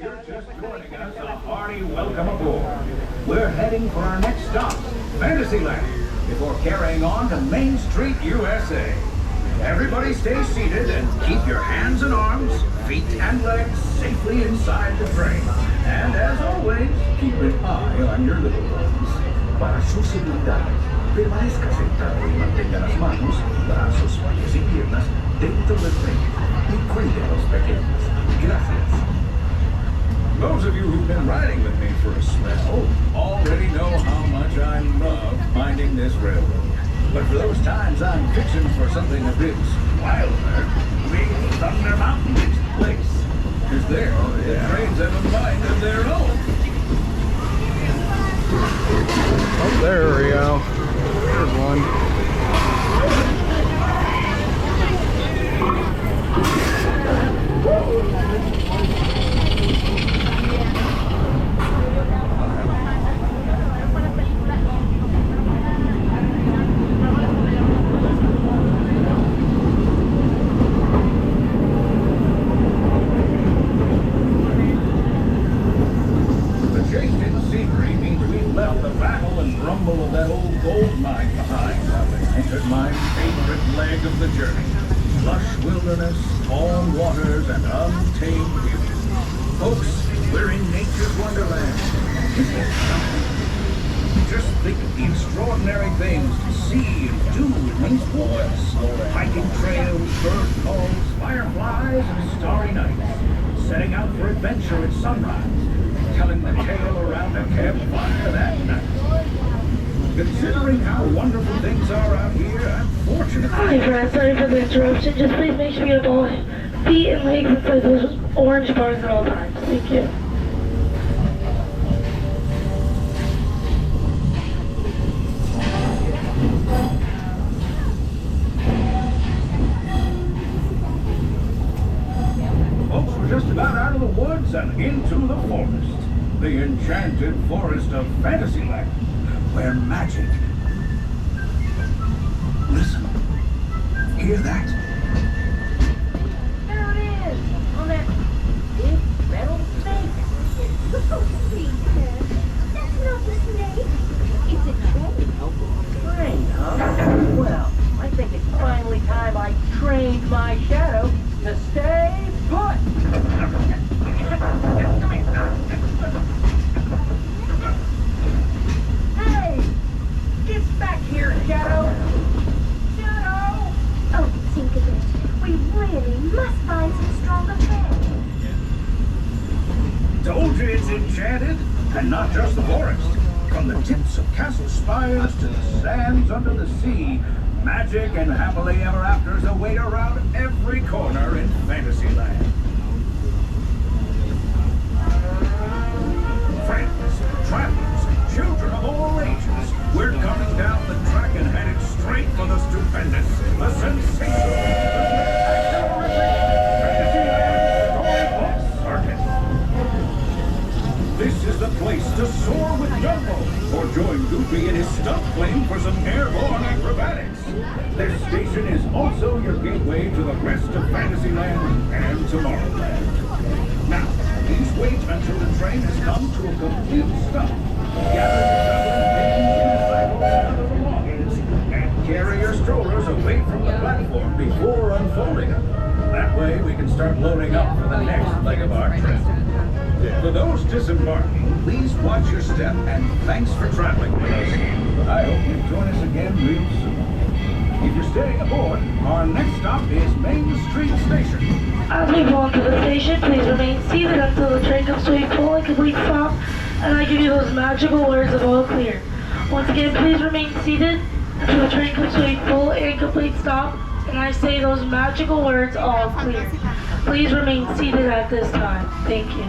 You're just joining us, a hearty welcome aboard. We're heading for our next stop, Fantasyland, before carrying on to Main Street, USA. Everybody stay seated and keep your hands and arms, feet and legs safely inside the train. And as always, keep an eye on your little ones. Para su seguridad, permanezca sentado y mantenga las manos, brazos, pies y piernas dentro del tren y cuide a los pequeños. Gracias. Those of you who've been riding with me for a spell already know how much I love finding this railroad. But for those times I'm fixing for something a bit wilder, Big Thunder Mountain is the place. Because there, the trains have a mind of their own. Oh, there we go. There's one. Of that old gold mine behind, entered my favorite leg of the journey. Lush wilderness, calm waters, and untamed beauty. Folks, we're in nature's wonderland. Isn't it something? Just think of the extraordinary things to see and do in these woods. Hiking trails, bird calls, fireflies, and starry nights. Setting out for adventure at sunrise. Telling the tale around a campfire that night. Considering how wonderful things are out here, I'm fortunate. Hi, friends. Sorry for the interruption. Just please make sure you have all feet and legs inside those orange bars at all times. Thank you. Folks, we're just about out of the woods and into the forest. The enchanted forest of Fantasyland. Where magic. Listen. Hear that? There it is! On that big metal snake. Oh, sweet Ted. That's not a snake. It's a train. Train, huh? Well, I think it's finally time I trained my shadow to stay put. Hey! Get back here, Shadow! Shadow! Oh, Tinkerbell, we really must find some stronger friends. Told you it's enchanted, and not just the forest. From the tips of castle spires to the sands under the sea, magic and happily ever afters await around every corner in Fantasyland. Friends, travelers, children of all ages, we're coming down the track and headed straight for the stupendous, the sensational, the spectacular Fantasyland Storybook Circus. This is the place to soar with Dumbo, or join Goofy in his stunt plane for some airborne acrobatics. This station is also your gateway to the rest of Fantasyland and Tomorrowland. Now, please wait until the train has come to a complete stop. Gather your traveling belongings and carry your strollers away from the platform before unfolding them. That way we can start loading up for the next leg of our trip. For those disembarking, please watch your step and thanks for traveling with us. I hope you join us again real soon. If you're staying aboard, our next stop is Main Street Station. As we pull into the station, please remain seated until the train comes to a full and complete stop, and I give you those magical words of all clear. Once again, please remain seated until the train comes to a full and complete stop, and I say those magical words all clear. Please remain seated at this time. Thank you.